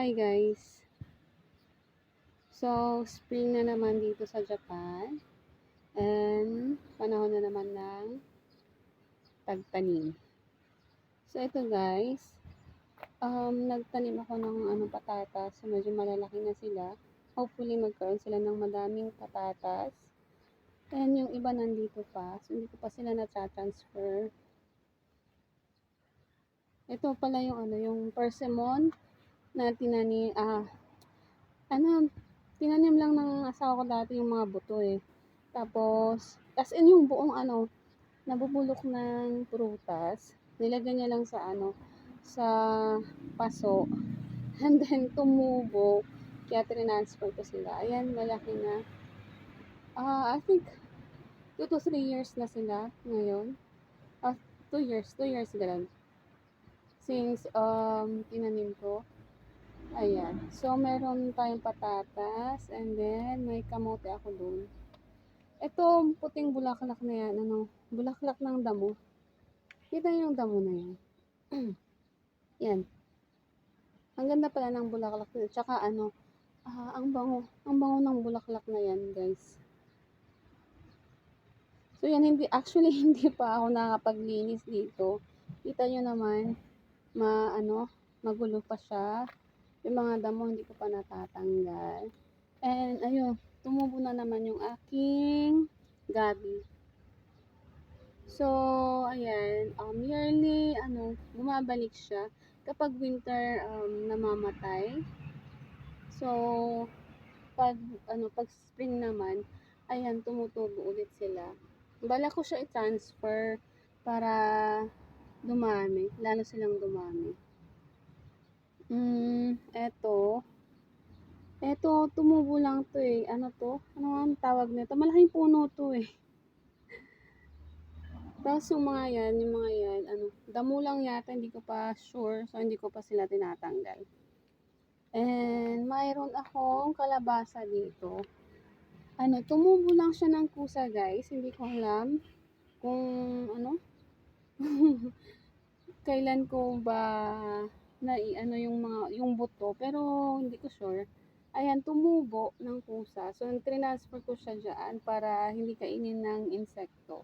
Hi guys! So, spring na naman dito sa Japan and panahon na naman ng tagtanim. So, ito guys, nagtanim ako ng patatas. So, medyo malalaki na sila. Hopefully, magkaroon sila ng madaming patatas. And yung iba nandito pa. So, hindi ko pa sila na-transfer. Ito pala yung persimmon na tinanim lang ng asawa ko dati yung mga buto eh. Tapos, as in yung buong nabubulok ng prutas, nilagyan niya lang sa paso. And then, tumubo. Kaya transfer ko sila. Ayan, malaki na. I think 2 to 3 years na sila ngayon. 2 years ganun. Since, tinanim ko. Ayan. So, meron tayong patatas. And then, may kamote ako dun. Ito, puting bulaklak na yan. Bulaklak ng damo. Kita yung damo na yan. Yan. Ang ganda pala ng bulaklak na. Tsaka ang bango. Ang bango ng bulaklak na yan, guys. So, yan. Actually, hindi pa ako nakapaglinis dito. Kita nyo naman, magulo pa siya. Yung mga damo hindi ko pa natatanggal. And ayun, tumubo na naman yung aking gabi. So, ayan, yearly, bumabalik siya. Kapag winter, namamatay. So, pag spring naman, ayan, tumutubo ulit sila. Bala ko siya i-transfer para dumami, lalo silang dumami. Eto, tumubo lang to eh. Ano to? Ano ang tawag nito? Malaking puno to eh. Tapos yung mga yan, damo lang yata, hindi ko pa sure. So, hindi ko pa sila tinatanggal. And, mayroon akong kalabasa dito. Tumubo lang siya ng kusa guys. Hindi ko alam kung kailan ko ba yung buto. Pero, hindi ko sure. Ayan, tumubo ng kusa. So, transfer ko siya dyan para hindi kainin ng insekto.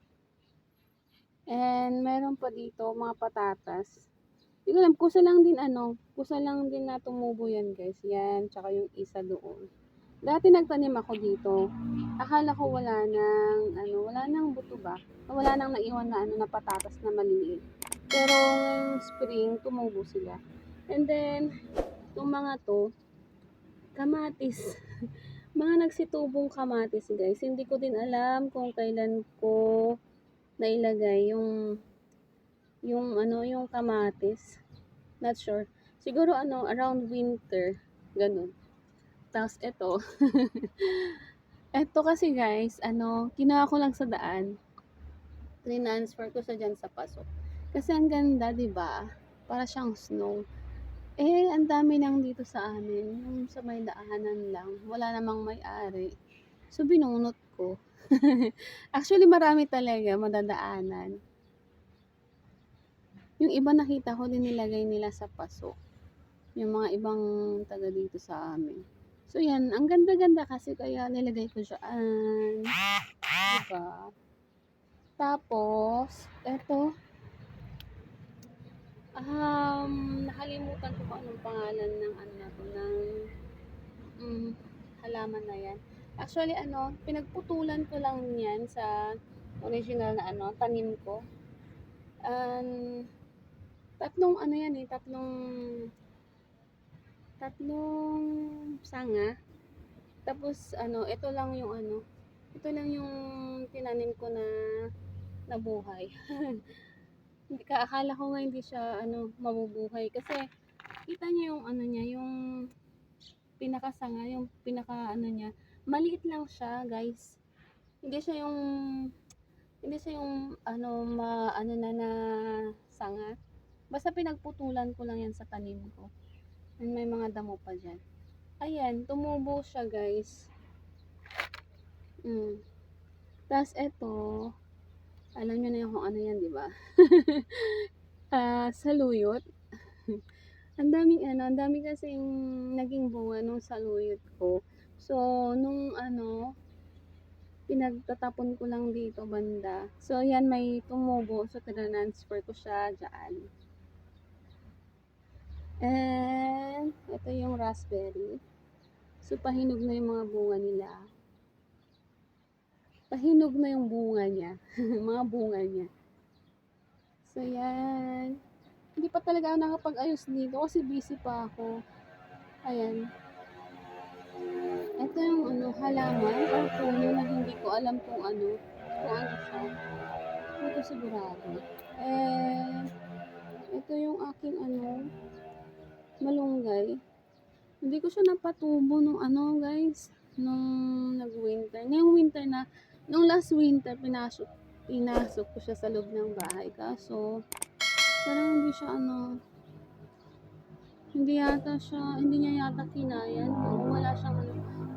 And, meron pa dito, mga patatas. Hindi ko alam, kusa lang din na tumubo yan, guys. Yan, tsaka yung isa doon. Dati nagtanim ako dito. Akala ko wala nang buto ba? Wala nang naiwan na patatas na maliliit. Pero, ngayong spring, tumubo sila. And then, itong mga to, kamatis. Mga nagsitubong kamatis, guys. Hindi ko din alam kung kailan ko nailagay yung kamatis. Not sure. Siguro around winter, ganun. Tapos ito. Ito kasi guys, kinuha ko lang sa daan. Transfer ko sa dyan sa paso. Kasi ang ganda, 'di ba? Para siyang snow. Eh, ang dami nang dito sa amin. Yung sa may daanan lang. Wala namang may-ari. So, binunot ko. Actually, marami talaga madadaanan. Yung iba nakita ko din nilagay nila sa paso. Yung mga ibang taga dito sa amin. So, yan. Ang ganda-ganda kasi kaya nilagay ko dyan. Diba? Tapos, eto. Nakalimutan ko kung anong pangalan ng halaman na yan. Actually, pinagputulan ko lang yan sa original na tanim ko. Tatlong sanga. Tapos ito lang yung tinanim ko na nabuhay. Akala ko nga hindi siya mabubuhay kasi kita niyo yung pinakasanga, yung niya, maliit lang siya, guys. Hindi siya yung na sanga. Basta pinagputulan ko lang yan sa tanim ko. And may mga damo pa dyan. Ayan, tumubo siya, guys. Tapos eto, alam nyo na yung kung ano yan, di ba? Saluyot. ang dami kasing naging bunga nung saluyot ko. So, nung pinagtatapon ko lang dito banda. So, yan may tumubo. So, transfer ko siya dyan. And, ito yung raspberry. So, pahinog na yung mga bunga nila. Pahinog na yung bunga niya. Mga bunga niya. So, yan. Hindi pa talaga ako nakapag-ayos dito kasi busy pa ako. Ayan. Ito yung halaman or puno na hindi ko alam kung ano siya. Hindi ko sigurado. Eh, ito yung aking malunggay. Hindi ko siya napatubo nung guys, nung nag-winter. Ngayong winter na, nung last winter, pinasok ko siya sa loob ng bahay. Kaso, parang hindi siya hindi niya yata kinayan.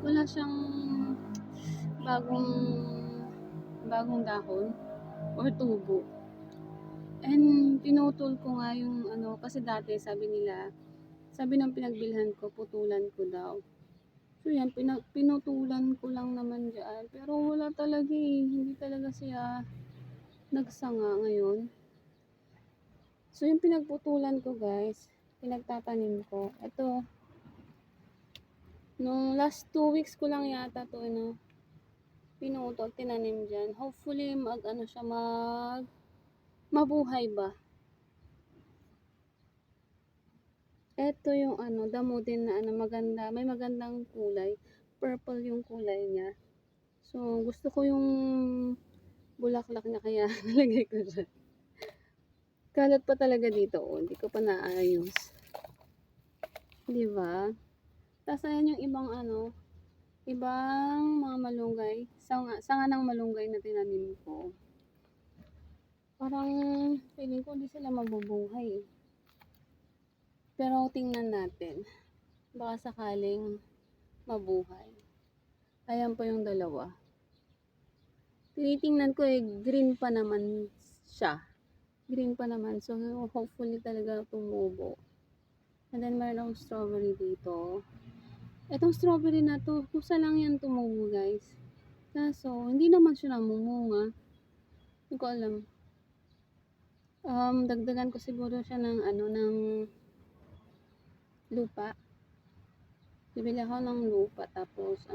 Wala siyang bagong dahon or tubo. And pinutol ko nga yung kasi dati sabi ng pinagbilhan ko, putulan ko daw. So yan, pinutulan ko lang naman dyan. Pero wala talaga hindi talaga siya nagsanga ngayon. So yung pinagputulan ko guys, pinagtatanim ko. Ito, nung last 2 weeks ko lang yata to pinutol, tinanim dyan. Hopefully mabuhay ba. Ito yung damo din na maganda, may magandang kulay. Purple yung kulay niya. So, gusto ko yung bulaklak niya kaya nalagay ko dyan. Kalat pa talaga dito, hindi ko pa naayos. Di ba? Tapos ayan yung ibang mga malunggay. Sanga ng malunggay na tinanim ko. Parang feeling ko hindi sila mabubuhay. Pero tingnan natin. Baka sakaling mabuhay. Ayan po yung dalawa. Tinitingnan ko green pa naman siya. Green pa naman. So, hopefully talaga tumubo. And then, mayroong strawberry dito. Itong strawberry na to, kusa lang yan tumubo guys. Kaso, hindi naman siya namumunga. Hindi ko alam. Dagdagan ko siguro siya ng lupa. Bibili ako ng lupa tapos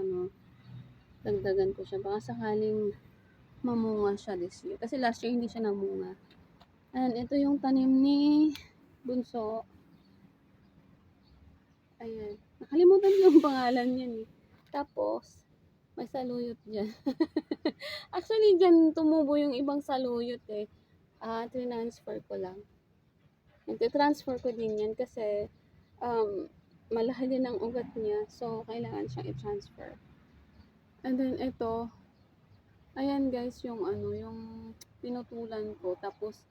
dagdagan ko siya. Baka sakaling mamunga siya this year. Kasi last year hindi siya namunga. And ito yung tanim ni Bunso. Ayan. Nakalimutan ko yung pangalan niyan Tapos, may saluyot dyan. Actually, dyan tumubo yung ibang saluyot Transfer ko lang. Nag-transfer ko din yan kasi malaki din ang ugat niya. So, kailangan siyang i-transfer. And then, ito. Ayan guys, yung yung pinutulan ko. Tapos,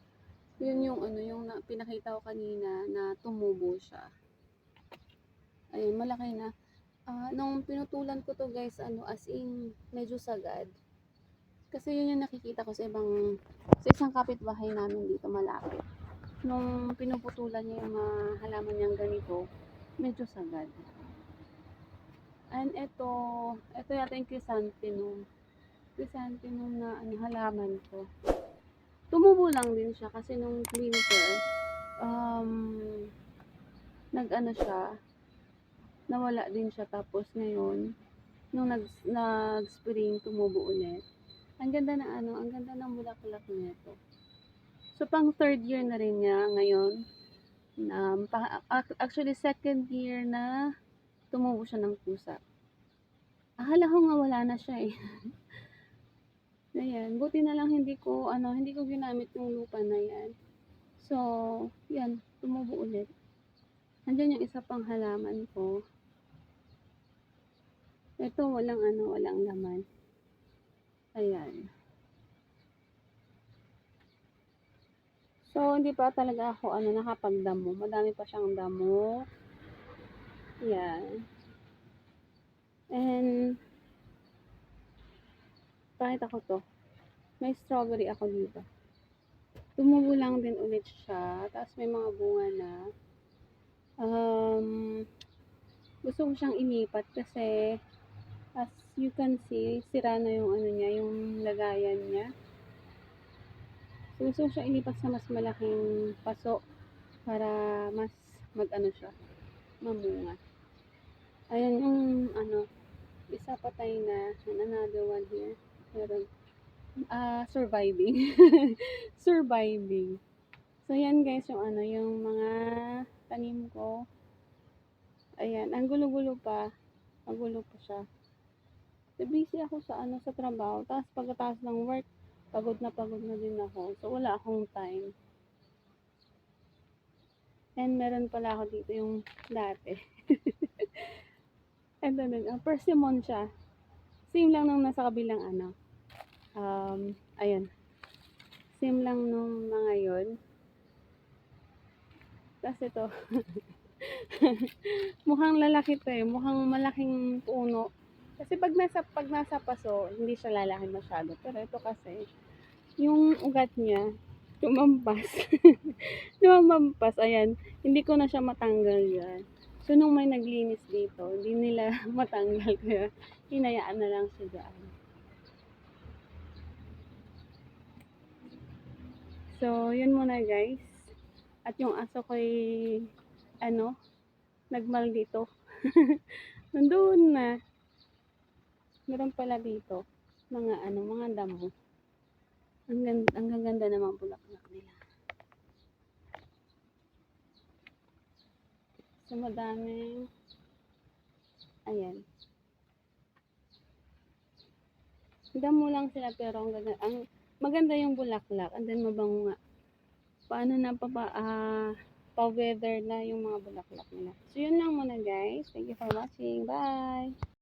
yun yung yung pinakita ko kanina na tumubo siya. Ayun, malaki na. Nung pinutulan ko to guys, as in, medyo sagad. Kasi yun yung nakikita ko sa isang kapitbahay namin dito malapit. Nung pinuputulan niya yung mga halaman niyang ganito, medyo sagad. And ito yata yung chrysanthemum. Chrysanthemum na halaman ko. Tumubo lang din siya kasi nung winter, siya, nawala din siya. Tapos ngayon, nung nag-spring, tumubo ulit. Ang ganda ng bulaklak nito. So, pang 3rd year na rin niya ngayon. Actually, 2nd year na tumubo siya ng pusa. Akala ko nga wala na siya Ayan, buti na lang hindi ko ginamit yung lupa na yan. So, yan, tumubo ulit. Nandiyan yung isa pang halaman ko. Ito, walang laman. Ayan. So, hindi pa talaga ako nakapagdamo. Madami pa siyang damo. Yan. And, pakita ko to. May strawberry ako dito. Tumubo lang din ulit siya. Tapos may mga bunga na. Gusto ko siyang ilipat kasi as you can see, sira na yung ano niya, yung lagayan niya. So, gusto ko siyang ilipat sa mas malaking paso para mas mag-ano siya, mamunga. Ayan yung ano, isa patay na, and another one here. Meron, surviving. Surviving. So, yan guys, yung ano, yung mga tanim ko. Ayan, ang gulo-gulo pa. Magulo pa siya. So, busy ako sa ano, sa trabaho. Tapos pagkatapos ng work, pagod na din ako. So, wala akong time. And meron pala ako dito yung dati. And then, persimmon siya. Same lang nung nasa kabilang ano. Ayan. Same lang nung mga yon. Tapos ito. Mukhang lalaki to eh. Mukhang malaking puno. Kasi pag nasa paso, hindi siya lalaki masyado. Pero ito kasi, yung ugat niya, lumampas. Lumampas, ayan. Hindi ko na siya matanggal yan. So, nung may naglinis dito, hindi nila matanggal. Kaya, hinayaan na lang siya dyan. So, yun muna guys. At yung aso ko'y, ano, nagmal dito. Nandun na. Meron pala dito. Mga ano, mga damo. Ang gaganda naman bulaklak nila. So, madaming, ayan. Damo lang sila pero ang maganda yung bulaklak and then mabango nga. Paano na pa-weather na yung mga bulaklak nila. So, yun lang muna guys. Thank you for watching. Bye!